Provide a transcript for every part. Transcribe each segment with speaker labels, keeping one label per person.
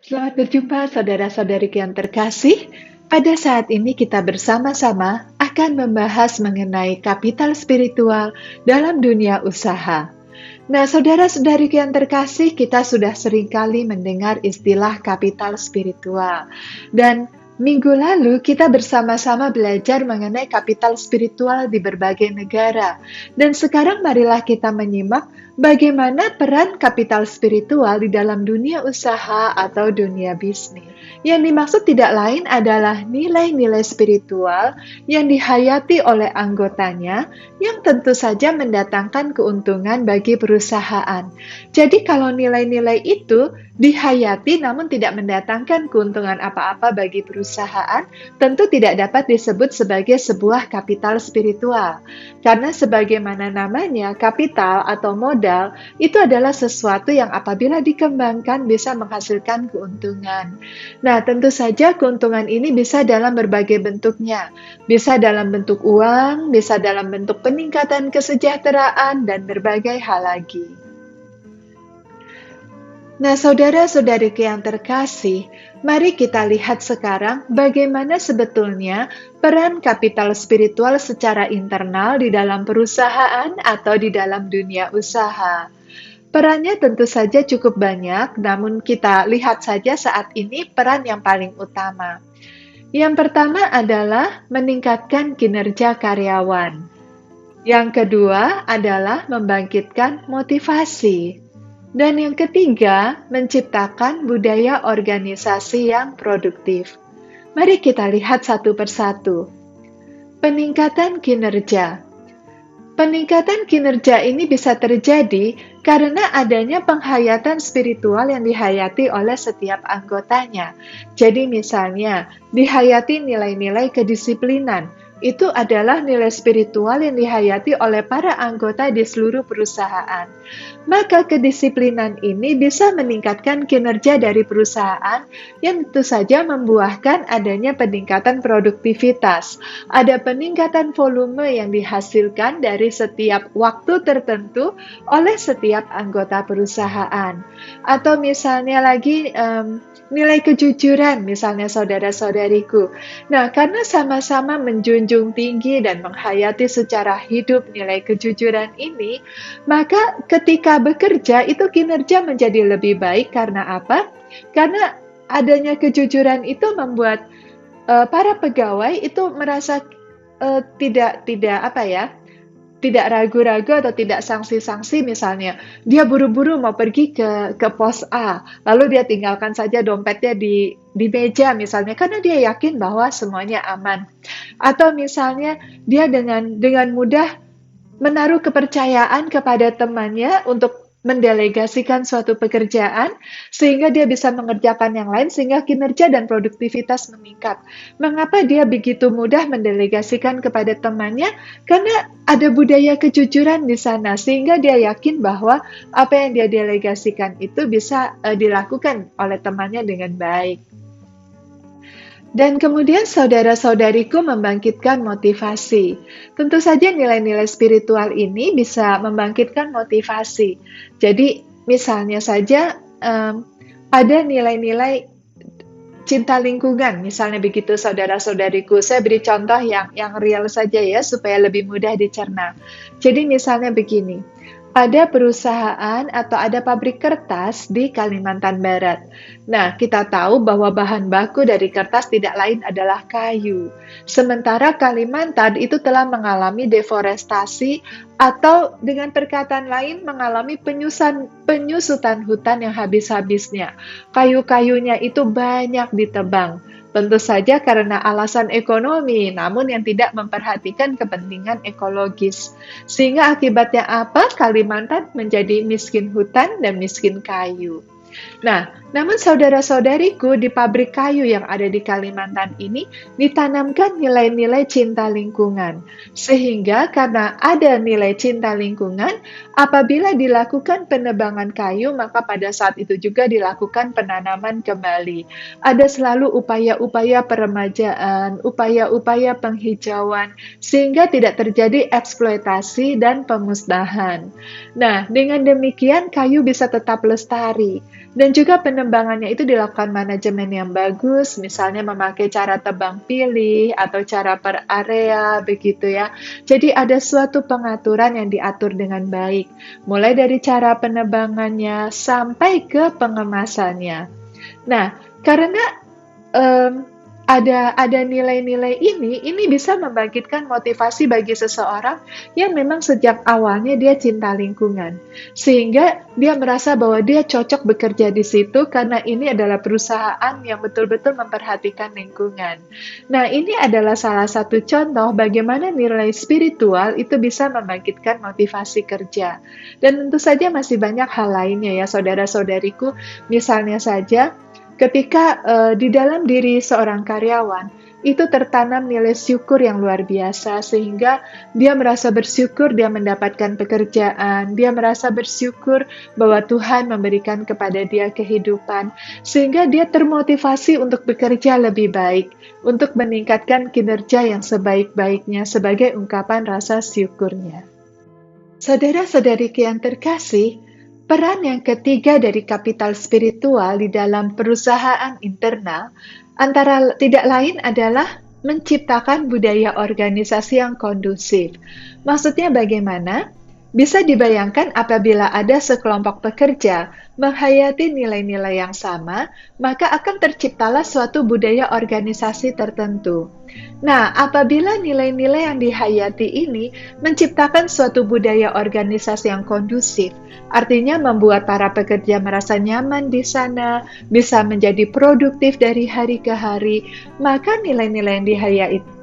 Speaker 1: Selamat berjumpa saudara-saudariku yang terkasih. Pada saat ini kita bersama-sama akan membahas mengenai kapital spiritual dalam dunia usaha. Nah, saudara-saudariku yang terkasih, kita sudah seringkali mendengar istilah kapital spiritual. Dan minggu lalu kita bersama-sama belajar mengenai kapital spiritual di berbagai negara. Dan sekarang marilah kita menyimak bagaimana peran kapital spiritual di dalam dunia usaha atau dunia bisnis. Yang dimaksud tidak lain adalah nilai-nilai spiritual yang dihayati oleh anggotanya yang tentu saja mendatangkan keuntungan bagi perusahaan. Jadi kalau nilai-nilai itu dihayati namun tidak mendatangkan keuntungan apa-apa bagi perusahaan, tentu tidak dapat disebut sebagai sebuah kapital spiritual. Karena sebagaimana namanya, kapital atau modal itu adalah sesuatu yang apabila dikembangkan bisa menghasilkan keuntungan. Nah, tentu saja keuntungan ini bisa dalam berbagai bentuknya. Bisa dalam bentuk uang, bisa dalam bentuk peningkatan kesejahteraan, dan berbagai hal lagi. Nah, saudara-saudariku yang terkasih, mari kita lihat sekarang bagaimana sebetulnya peran kapital spiritual secara internal di dalam perusahaan atau di dalam dunia usaha. Perannya tentu saja cukup banyak, namun kita lihat saja saat ini peran yang paling utama. Yang pertama adalah meningkatkan kinerja karyawan. Yang kedua adalah membangkitkan motivasi. Dan yang ketiga, menciptakan budaya organisasi yang produktif. Mari kita lihat satu persatu. Peningkatan kinerja. Peningkatan kinerja ini bisa terjadi karena adanya penghayatan spiritual yang dihayati oleh setiap anggotanya. Jadi misalnya, dihayati nilai-nilai kedisiplinan. Itu adalah nilai spiritual yang dihayati oleh para anggota di seluruh perusahaan. Maka kedisiplinan ini bisa meningkatkan kinerja dari perusahaan yang tentu saja membuahkan adanya peningkatan produktivitas. Ada peningkatan volume yang dihasilkan dari setiap waktu tertentu oleh setiap anggota perusahaan. Atau misalnya lagi nilai kejujuran, misalnya saudara-saudariku. Nah, karena sama-sama menjunjung tinggi dan menghayati secara hidup nilai kejujuran ini, maka ketika bekerja itu kinerja menjadi lebih baik. Karena apa? Karena adanya kejujuran itu membuat para pegawai itu merasa tidak ragu-ragu atau tidak sangsi-sangsi. Misalnya dia buru-buru mau pergi ke pos A, lalu dia tinggalkan saja dompetnya di meja misalnya, karena dia yakin bahwa semuanya aman. Atau misalnya dia dengan mudah menaruh kepercayaan kepada temannya untuk mendelegasikan suatu pekerjaan sehingga dia bisa mengerjakan yang lain sehingga kinerja dan produktivitas meningkat. Mengapa dia begitu mudah mendelegasikan kepada temannya? Karena ada budaya kejujuran di sana sehingga dia yakin bahwa apa yang dia delegasikan itu bisa dilakukan oleh temannya dengan baik. Dan kemudian saudara-saudariku membangkitkan motivasi. Tentu saja nilai-nilai spiritual ini bisa membangkitkan motivasi. Jadi misalnya saja ada nilai-nilai cinta lingkungan, misalnya begitu saudara-saudariku. Saya beri contoh yang real saja ya, supaya lebih mudah dicerna. Jadi misalnya begini, ada perusahaan atau ada pabrik kertas di Kalimantan Barat. Nah, kita tahu bahwa bahan baku dari kertas tidak lain adalah kayu. Sementara Kalimantan itu telah mengalami deforestasi atau dengan perkataan lain mengalami penyusutan hutan yang habis-habisnya. Kayu-kayunya itu banyak ditebang. Tentu saja karena alasan ekonomi, namun yang tidak memperhatikan kepentingan ekologis. Sehingga akibatnya apa? Kalimantan menjadi miskin hutan dan miskin kayu. Nah, namun saudara-saudariku, di pabrik kayu yang ada di Kalimantan ini ditanamkan nilai-nilai cinta lingkungan. Sehingga karena ada nilai cinta lingkungan, apabila dilakukan penebangan kayu, maka pada saat itu juga dilakukan penanaman kembali. Ada selalu upaya-upaya peremajaan, upaya-upaya penghijauan, sehingga tidak terjadi eksploitasi dan pemusnahan. Nah, dengan demikian kayu bisa tetap lestari. Dan juga penebangannya itu dilakukan manajemen yang bagus, misalnya memakai cara tebang pilih atau cara per area begitu ya. Jadi ada suatu pengaturan yang diatur dengan baik, mulai dari cara penebangannya sampai ke pengemasannya. Nah, karena ada nilai-nilai ini bisa membangkitkan motivasi bagi seseorang yang memang sejak awalnya dia cinta lingkungan. Sehingga dia merasa bahwa dia cocok bekerja di situ karena ini adalah perusahaan yang betul-betul memperhatikan lingkungan. Nah, ini adalah salah satu contoh bagaimana nilai spiritual itu bisa membangkitkan motivasi kerja. Dan tentu saja masih banyak hal lainnya ya saudara-saudariku. Misalnya saja, ketika di dalam diri seorang karyawan itu tertanam nilai syukur yang luar biasa sehingga dia merasa bersyukur dia mendapatkan pekerjaan, dia merasa bersyukur bahwa Tuhan memberikan kepada dia kehidupan sehingga dia termotivasi untuk bekerja lebih baik, untuk meningkatkan kinerja yang sebaik-baiknya sebagai ungkapan rasa syukurnya. Saudara-saudariku yang terkasih, peran yang ketiga dari kapital spiritual di dalam perusahaan internal antara tidak lain adalah menciptakan budaya organisasi yang kondusif. Maksudnya bagaimana? Bisa dibayangkan apabila ada sekelompok pekerja menghayati nilai-nilai yang sama, maka akan terciptalah suatu budaya organisasi tertentu. Nah, apabila nilai-nilai yang dihayati ini menciptakan suatu budaya organisasi yang kondusif, artinya membuat para pekerja merasa nyaman di sana, bisa menjadi produktif dari hari ke hari, maka nilai-nilai yang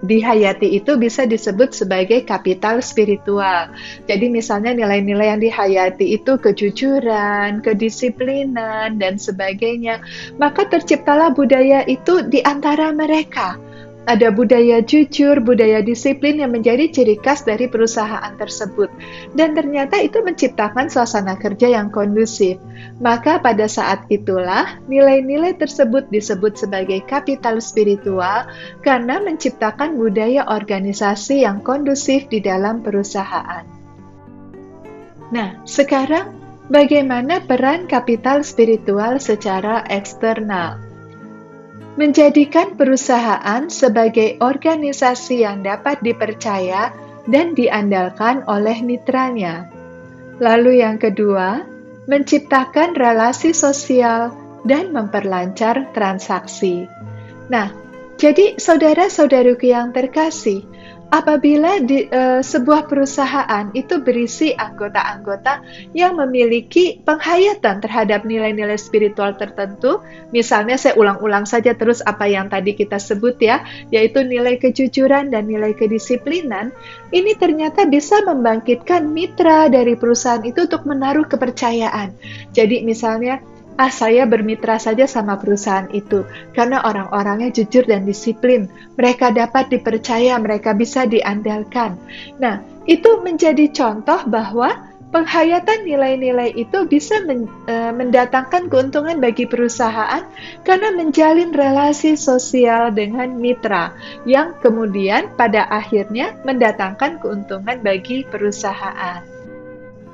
Speaker 1: dihayati itu bisa disebut sebagai kapital spiritual. Jadi misalnya nilai-nilai yang dihayati itu kejujuran, kedisiplinan, dan sebagainya. Maka terciptalah budaya itu di antara mereka. Ada budaya jujur, budaya disiplin yang menjadi ciri khas dari perusahaan tersebut. Dan ternyata itu menciptakan suasana kerja yang kondusif. Maka pada saat itulah nilai-nilai tersebut disebut sebagai kapital spiritual karena menciptakan budaya organisasi yang kondusif di dalam perusahaan. Nah, sekarang bagaimana peran kapital spiritual secara eksternal? Menjadikan perusahaan sebagai organisasi yang dapat dipercaya dan diandalkan oleh mitranya. Lalu yang kedua, menciptakan relasi sosial dan memperlancar transaksi. Nah, jadi saudara-saudariku yang terkasih, apabila sebuah perusahaan itu berisi anggota-anggota yang memiliki penghayatan terhadap nilai-nilai spiritual tertentu, misalnya saya ulang-ulang saja terus apa yang tadi kita sebut ya, yaitu nilai kejujuran dan nilai kedisiplinan, ini ternyata bisa membangkitkan mitra dari perusahaan itu untuk menaruh kepercayaan. Jadi misalnya, saya bermitra saja sama perusahaan itu karena orang-orangnya jujur dan disiplin. Mereka dapat dipercaya, mereka bisa diandalkan. Nah, itu menjadi contoh bahwa penghayatan nilai-nilai itu bisa mendatangkan keuntungan bagi perusahaan karena menjalin relasi sosial dengan mitra yang kemudian pada akhirnya mendatangkan keuntungan bagi perusahaan.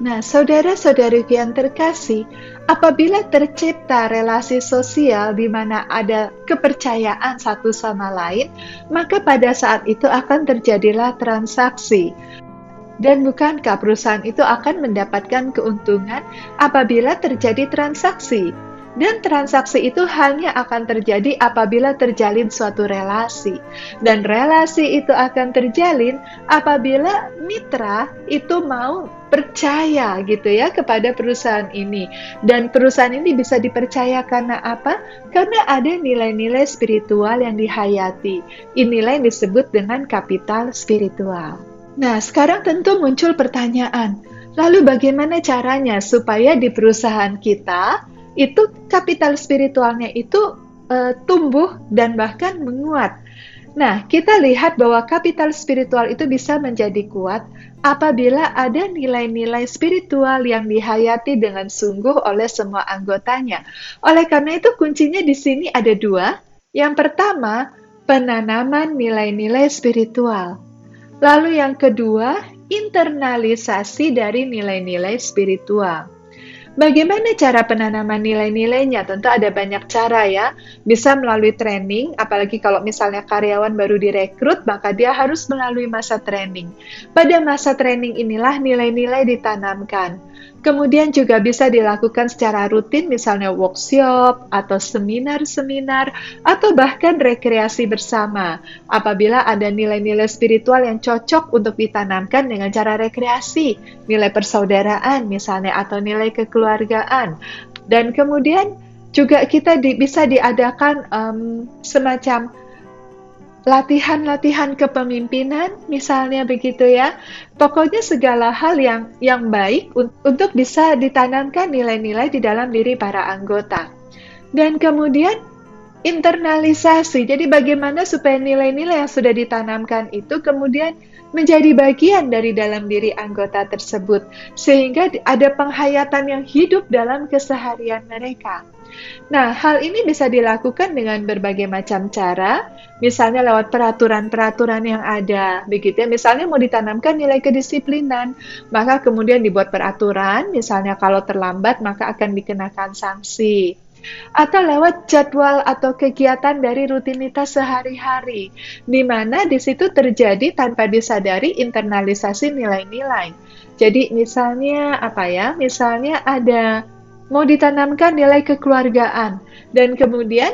Speaker 1: Nah, saudara-saudariku yang terkasih, apabila tercipta relasi sosial di mana ada kepercayaan satu sama lain, maka pada saat itu akan terjadilah transaksi. Dan bukankah perusahaan itu akan mendapatkan keuntungan apabila terjadi transaksi? Dan transaksi itu hanya akan terjadi apabila terjalin suatu relasi. Dan relasi itu akan terjalin apabila mitra itu mau percaya gitu ya kepada perusahaan ini. Dan perusahaan ini bisa dipercaya karena apa? Karena ada nilai-nilai spiritual yang dihayati. Inilah yang disebut dengan kapital spiritual. Nah, sekarang tentu muncul pertanyaan. Lalu bagaimana caranya supaya di perusahaan kita itu kapital spiritualnya itu tumbuh dan bahkan menguat. Nah, kita lihat bahwa kapital spiritual itu bisa menjadi kuat apabila ada nilai-nilai spiritual yang dihayati dengan sungguh oleh semua anggotanya. Oleh karena itu kuncinya di sini ada dua. Yang pertama, penanaman nilai-nilai spiritual. Lalu yang kedua, internalisasi dari nilai-nilai spiritual. Bagaimana cara penanaman nilai-nilainya? Tentu ada banyak cara ya. Bisa melalui training, apalagi kalau misalnya karyawan baru direkrut, maka dia harus melalui masa training. Pada masa training inilah nilai-nilai ditanamkan. Kemudian juga bisa dilakukan secara rutin, misalnya workshop atau seminar-seminar, atau bahkan rekreasi bersama. Apabila ada nilai-nilai spiritual yang cocok untuk ditanamkan dengan cara rekreasi, nilai persaudaraan misalnya, atau nilai kekeluargaan. Dan kemudian juga kita bisa diadakan semacam latihan-latihan kepemimpinan, misalnya begitu ya. Pokoknya segala hal yang baik untuk bisa ditanamkan nilai-nilai di dalam diri para anggota. Dan kemudian internalisasi. Jadi bagaimana supaya nilai-nilai yang sudah ditanamkan itu kemudian menjadi bagian dari dalam diri anggota tersebut, sehingga ada penghayatan yang hidup dalam keseharian mereka. Nah, hal ini bisa dilakukan dengan berbagai macam cara, misalnya lewat peraturan-peraturan yang ada, begitu ya. Misalnya mau ditanamkan nilai kedisiplinan, maka kemudian dibuat peraturan, misalnya kalau terlambat maka akan dikenakan sanksi. Atau lewat jadwal atau kegiatan dari rutinitas sehari-hari, di mana di situ terjadi tanpa disadari internalisasi nilai-nilai. Jadi misalnya apa ya? Misalnya mau ditanamkan nilai kekeluargaan, dan kemudian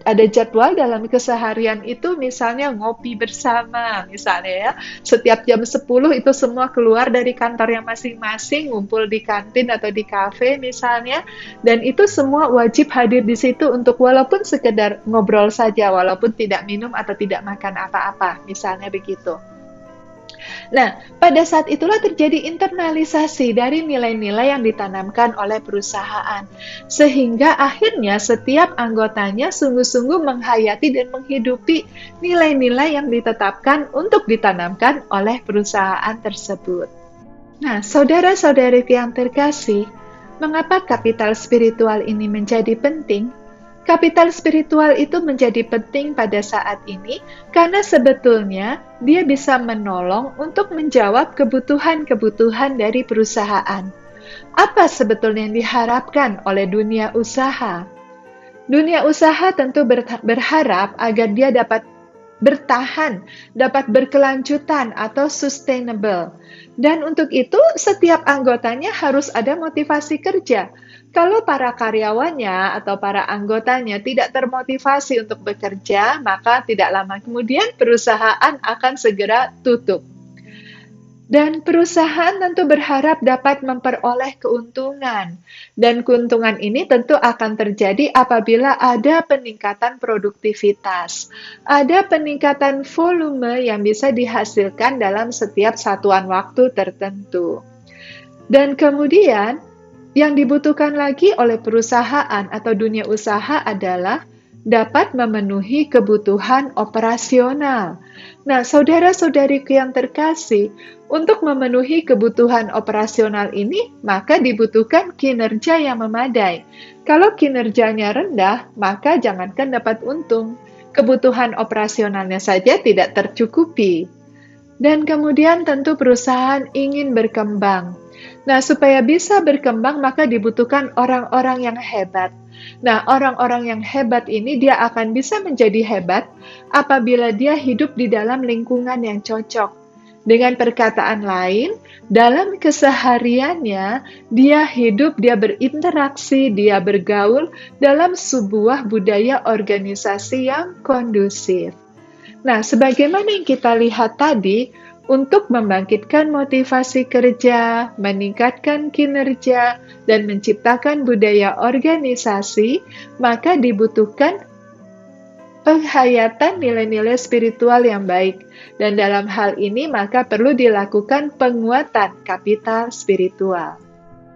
Speaker 1: ada jadwal dalam keseharian itu, misalnya ngopi bersama, misalnya ya, setiap jam 10 itu semua keluar dari kantornya masing-masing, ngumpul di kantin atau di kafe misalnya, dan itu semua wajib hadir di situ untuk walaupun sekedar ngobrol saja, walaupun tidak minum atau tidak makan apa-apa, misalnya begitu. Nah, pada saat itulah terjadi internalisasi dari nilai-nilai yang ditanamkan oleh perusahaan, sehingga akhirnya setiap anggotanya sungguh-sungguh menghayati dan menghidupi nilai-nilai yang ditetapkan untuk ditanamkan oleh perusahaan tersebut. Nah, saudara-saudari yang terkasih, mengapa kapital spiritual ini menjadi penting? Kapital spiritual itu menjadi penting pada saat ini karena sebetulnya dia bisa menolong untuk menjawab kebutuhan-kebutuhan dari perusahaan. Apa sebetulnya yang diharapkan oleh dunia usaha? Dunia usaha tentu berharap agar dia dapat bertahan, dapat berkelanjutan atau sustainable. Dan untuk itu setiap anggotanya harus ada motivasi kerja. Kalau para karyawannya atau para anggotanya tidak termotivasi untuk bekerja, maka tidak lama kemudian perusahaan akan segera tutup. Dan perusahaan tentu berharap dapat memperoleh keuntungan. Dan keuntungan ini tentu akan terjadi apabila ada peningkatan produktivitas. Ada peningkatan volume yang bisa dihasilkan dalam setiap satuan waktu tertentu. Dan kemudian, yang dibutuhkan lagi oleh perusahaan atau dunia usaha adalah dapat memenuhi kebutuhan operasional. Nah, saudara-saudariku yang terkasih, untuk memenuhi kebutuhan operasional ini, maka dibutuhkan kinerja yang memadai. Kalau kinerjanya rendah, maka jangankan dapat untung, kebutuhan operasionalnya saja tidak tercukupi. Dan kemudian tentu perusahaan ingin berkembang. Nah, supaya bisa berkembang, maka dibutuhkan orang-orang yang hebat. Nah, orang-orang yang hebat ini dia akan bisa menjadi hebat apabila dia hidup di dalam lingkungan yang cocok. Dengan perkataan lain, dalam kesehariannya, dia hidup, dia berinteraksi, dia bergaul dalam sebuah budaya organisasi yang kondusif. Nah, sebagaimana yang kita lihat tadi, untuk membangkitkan motivasi kerja, meningkatkan kinerja, dan menciptakan budaya organisasi, maka dibutuhkan penghayatan nilai-nilai spiritual yang baik. Dan dalam hal ini maka perlu dilakukan penguatan kapital spiritual.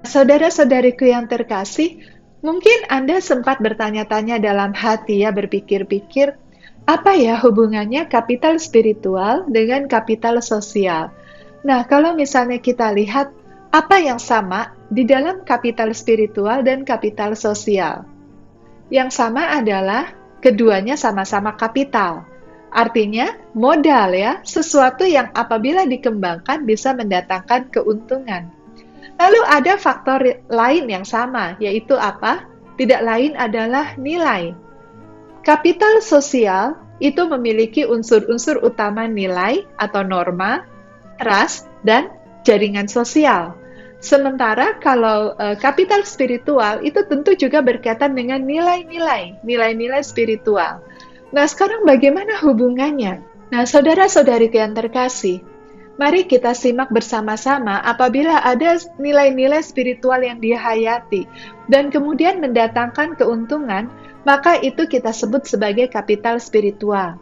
Speaker 1: Saudara-saudariku yang terkasih, mungkin Anda sempat bertanya-tanya dalam hati ya, berpikir-pikir, apa ya hubungannya kapital spiritual dengan kapital sosial? Nah, kalau misalnya kita lihat apa yang sama di dalam kapital spiritual dan kapital sosial. Yang sama adalah keduanya sama-sama kapital. Artinya modal ya, sesuatu yang apabila dikembangkan bisa mendatangkan keuntungan. Lalu ada faktor lain yang sama, yaitu apa? Tidak lain adalah nilai. Kapital sosial itu memiliki unsur-unsur utama nilai atau norma, trust, dan jaringan sosial. Sementara kalau kapital spiritual itu tentu juga berkaitan dengan nilai-nilai spiritual. Nah, sekarang bagaimana hubungannya? Nah, saudara-saudariku yang terkasih, mari kita simak bersama-sama apabila ada nilai-nilai spiritual yang dihayati dan kemudian mendatangkan keuntungan, maka itu kita sebut sebagai kapital spiritual.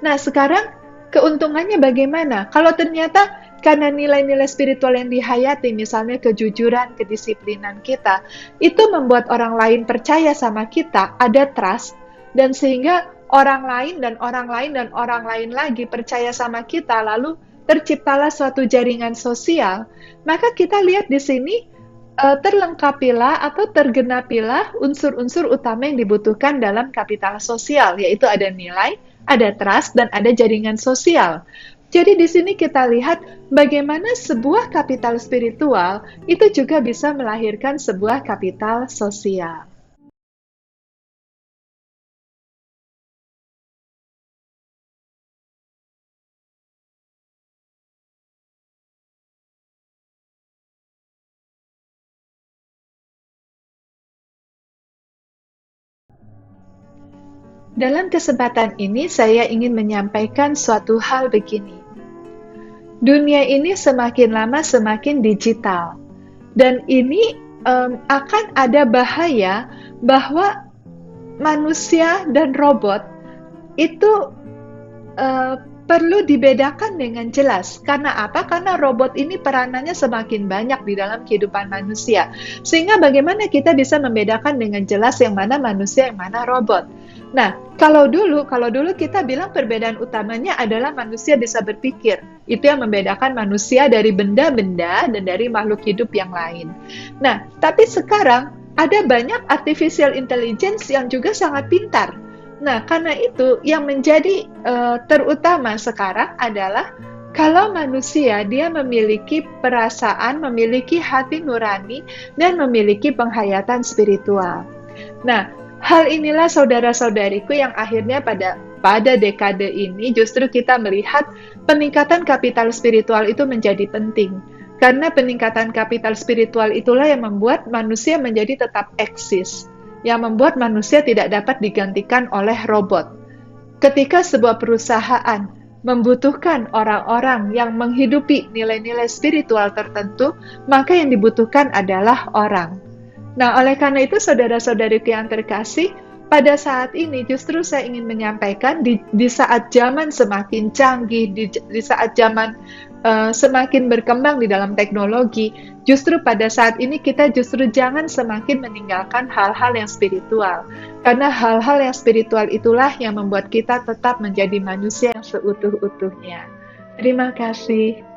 Speaker 1: Nah, sekarang keuntungannya bagaimana? Kalau ternyata karena nilai-nilai spiritual yang dihayati, misalnya kejujuran, kedisiplinan kita, itu membuat orang lain percaya sama kita, ada trust, dan sehingga orang lain dan orang lain dan orang lain lagi percaya sama kita, lalu terciptalah suatu jaringan sosial, maka kita lihat di sini terlengkapilah atau tergenapilah unsur-unsur utama yang dibutuhkan dalam kapital sosial, yaitu ada nilai, ada trust, dan ada jaringan sosial. Jadi di sini kita lihat bagaimana sebuah kapital spiritual itu juga bisa melahirkan sebuah kapital sosial. Dalam kesempatan ini saya ingin menyampaikan suatu hal begini. Dunia ini semakin lama semakin digital. Dan ini akan ada bahaya bahwa manusia dan robot itu perlu dibedakan dengan jelas. Karena apa? Karena robot ini peranannya semakin banyak di dalam kehidupan manusia. Sehingga bagaimana kita bisa membedakan dengan jelas yang mana manusia, yang mana robot. Nah, kalau dulu kita bilang perbedaan utamanya adalah manusia bisa berpikir. Itu yang membedakan manusia dari benda-benda dan dari makhluk hidup yang lain. Nah, tapi sekarang ada banyak artificial intelligence yang juga sangat pintar. Nah, karena itu yang menjadi terutama sekarang adalah kalau manusia dia memiliki perasaan, memiliki hati nurani, dan memiliki penghayatan spiritual. Nah, hal inilah saudara-saudariku yang akhirnya pada dekade ini justru kita melihat peningkatan kapital spiritual itu menjadi penting. Karena peningkatan kapital spiritual itulah yang membuat manusia menjadi tetap eksis. Yang membuat manusia tidak dapat digantikan oleh robot. Ketika sebuah perusahaan membutuhkan orang-orang yang menghidupi nilai-nilai spiritual tertentu, maka yang dibutuhkan adalah orang. Nah, oleh karena itu, saudara-saudariku yang terkasih, pada saat ini justru saya ingin menyampaikan di saat zaman semakin canggih, di saat zaman semakin berkembang di dalam teknologi, justru pada saat ini kita justru jangan semakin meninggalkan hal-hal yang spiritual. Karena hal-hal yang spiritual itulah yang membuat kita tetap menjadi manusia yang seutuh-utuhnya. Terima kasih.